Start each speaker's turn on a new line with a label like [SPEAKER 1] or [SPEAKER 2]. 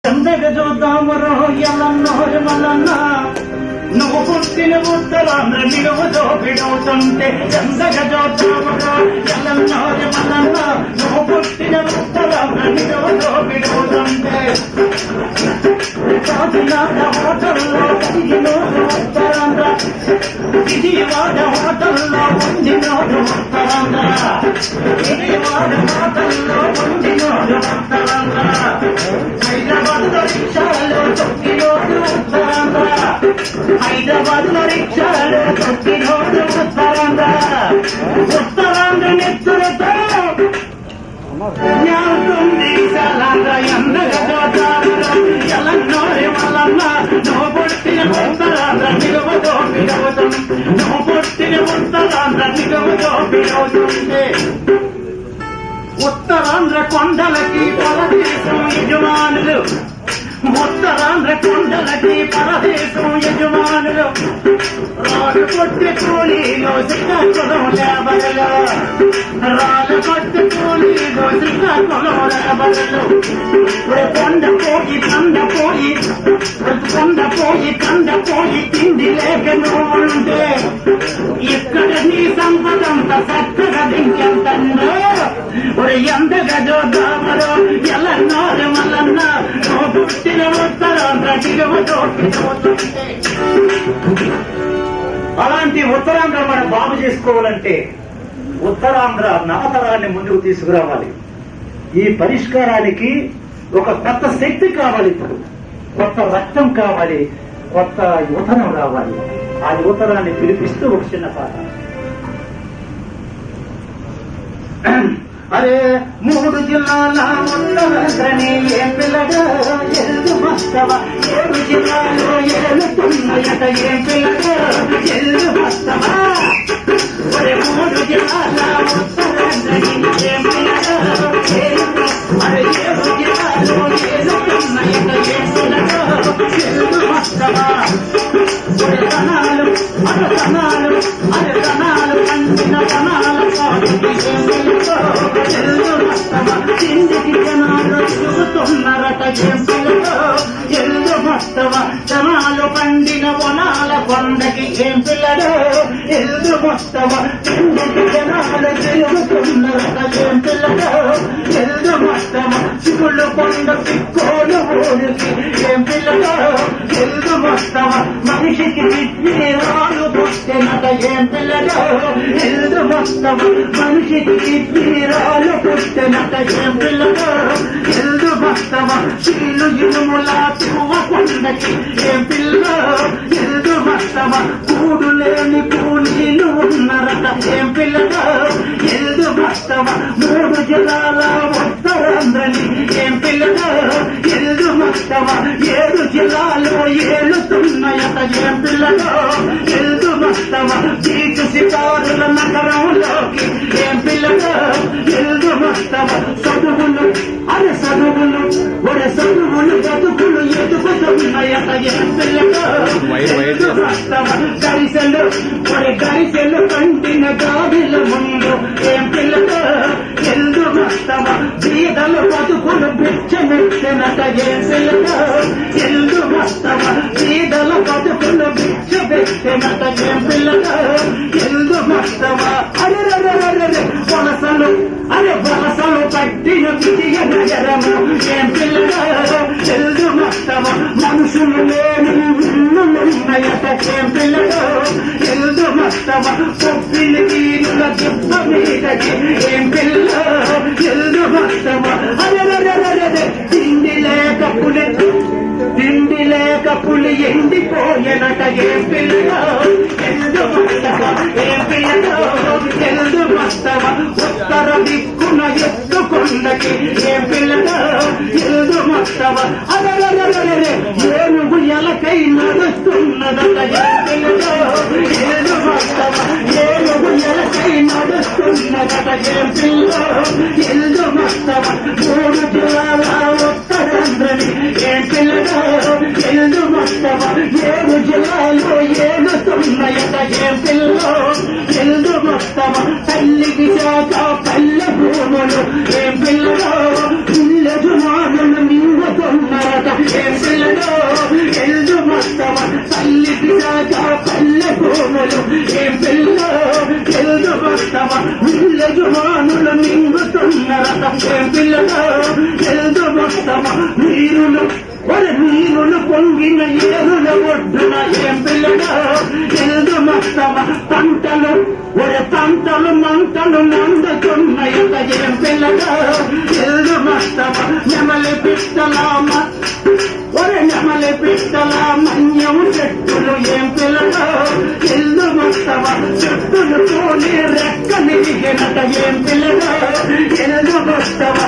[SPEAKER 1] చందగ చూద్దామరో ఎలన్నోరు మల్లన్న నువ్వు పుట్టిన ఉత్తరాంధ్ర నిలువు దోపిడవుతుంటే చందగ చూద్దామరో ఎలన్నోరు మల్లన్న నువ్వు పుట్టిన ఉత్తరాంధ్ర నిలువు దోపిడవుతుంటే కాకినాడ హోటల్లో కలిగినోడు ఉత్తరాంధ్ర విజయవాడ హోటల్లో పొందినోడు ఉత్తరాంధ్ర విజయవాడ హోటల్లో పొందినోడు ఉత్తరాంధ్ర హైదరాబాద్ లో రిక్షాలో తొక్కినోడు ఉత్తరాంధ్ర హైదరాబాద్ లో రిక్షాలో తొక్కినోడు ఉత్తరాంధ్ర ఉత్తరాంధ్ర నెత్తులతో న్యాస్తుంది సలాంధ్ర ఎందగ ఎలన్నోరి మల్లన్న నువ్వు పుట్టిన ఉత్తరాంధ్ర నిలువు దోపిడవుతుంది నువ్వు పుట్టిన ఉత్తరాంధ్ర నిలువు దోపిడవుతుంది ఉత్తరాంధ్ర కొండలకి పరదేశం యజమానులు ఉత్తరాంధ్ర కొండలకి పరదేశం యజమానులు రాళ్ళు కొట్టి కూలీలో శ్రీకాకుళం లేబరలు రాళ్ళు కొట్టి కూలీలో శ్రీకాకుళం లేబరలు కొండ పోయి తిండి లేక నువ్వుంటే ఇక్కడ నీ సంపదంత చక్కగా దింకెంతండో ఎందగా చూద్దామరో ఎలన్నోరు మల్లన్న నువ్వు పుట్టిన ఉత్తరాంధ్ర దిగువతో అలాంటి ఉత్తరాంధ్ర మనం బాగు చేసుకోవాలంటే ఉత్తరాంధ్ర నవతరాన్ని ముందుకు తీసుకురావాలి. ఈ పరిష్కారానికి ఒక కొత్త శక్తి కావాలి, కొత్త రక్తం కావాలి, కొత్త యువతరం రావాలి. ఆ యువతరాన్ని పిలిపిస్తూ ఒక చిన్న పాట. అరే 3 జిల్లాల ఉత్తరాంధ్రని ఏ పిల్లగా ఎల్లు మస్తవ 7 జిల్లాలో ఎలుతున్నయట ఏ పిల్లగా ఎల్లు మస్తవ 3 జిల్లాల ఉత్తరాంధ్రని ఏ పిల్లగా అరే 7 జిల్లాలో ఎలుతున్నయట ఏ పిల్లగా ఎల్లు మస్తవ తనాలు పంచిన తనాలు కిందికి జనాలు చూస్తున్నారట ఎంపిలతో ఎల్లు మస్తవ జనాలు పండిన వనాల కొండకి ఏం పిల్లడు ఎల్లు మస్తవ కిందికి జనాలు తిరుగుతున్నారట ఏం పిల్లడు ఎల్లు మస్తవ శివులు కొండ పిక్కోలు ఊరికి ఏం పిల్లడు ఎల్లు మస్తవ మనిషికి కిడ్నీ రాళ్ళు పుట్టినట ఏం పిల్లడు ఎల్లు మస్తవ మనిషికి కిడ్నీ రాళ్ళు పుట్టినట ఏం పిల్లడు ఎల్లు మస్తవ శీలు ఇనుములా తువ్వ కొండకి ఏం పిల్ల ఎల్లు మస్తవ కూడు లేని పూనీలు ఉన్నరట ఏం పిల్లడు ఎల్లు మస్తవ 3 జిల్లాల ఉత్తరాంధ్రని ఏం పిల్లడు ఎల్లు మస్తవ 7 జిల్లాలో ఏలుతున్నాయట ఏం పిల్లడు ఎల్లు మస్తవ చీకు సితారుల నగరంలోకి ఏం పిల్లడు ఎల్లు మస్తవ చదువులు బతుకులు ఎదుగుతున్నాయట ఏం పిల్లడు ఎల్లు మస్తవ గరిసెలు కంటిన గాడిల ముందు ఏం పిల్లడు ఎల్లు మస్తవ బీదలు బతుకులు బిచ్చమెత్తనట ఏం పిల్లడు ఎల్లు మస్తవ బీదల బతుకులు బిచ్చమెత్తనట ఏం పిల్లడు ఎల్లు మస్తవ వలసలు పట్టిన విజయనగరము ఏం పిల్లడు ఎల్లు మస్తవ మనుషులు లేని ఇల్లులున్నాయట ఏం పిల్లడు ఎల్లు మస్తవ పొప్పిలి తీరుల దిబ్బ మీదకి ఏం పిల్ల ఎల్లు మస్తవ తిండి లేక పులి ఎండిపోయనట ఏం పిల్లడు ఎల్లు మస్తవ ఏం పిల్లడు ఎల్లు మస్తవ ఉత్తర దిక్కున ఎత్తుకొండకి ఏం పిల్లడు ఎల్లు మస్తవ ఏనుగు ఎలకై నడుస్తున్నదట ఏం పిల్లడు ఎల్లు మస్తవ ఏనుగు ఎలకై నడుస్తున్నదట ఏం పిల్లడు ఎల్లు మస్తవ 3 జిల్లాల ఉత్తరాంధ్రని ఏం పిల్లడు ఎల్లు మస్తవ 7 జిల్లాలో ఏలుతున్నాయట ఏం పిల్ల ఎల్లు మస్తవ తల్లికి శాఖ పల్లె భూములు ఏం పిల్లడు పిల్ల జుమానులు నిండుతున్నారట ఏం పిల్ల ఎల్దు వస్తవా యజమానులు మింగుతున్న రథం ఏం పిల్లగా ఎల్దు వస్తవా నీరులు పొంగిన ఏరుల ఒడ్డున ఏం పిల్లగా ఎల్దు వస్తవా పంటలు మంటలు మండుతున్నాయట ఏం పిల్లగా ఎల్దు వస్తవా నెమలి పిట్టల మన్యం చెట్టులు ఏం పిల్లగా ఎల్దు వస్తవా చెట్టులు తోని రెక్కనిరిగినట ఏం పిల్లగా ఎల్దు వస్తవా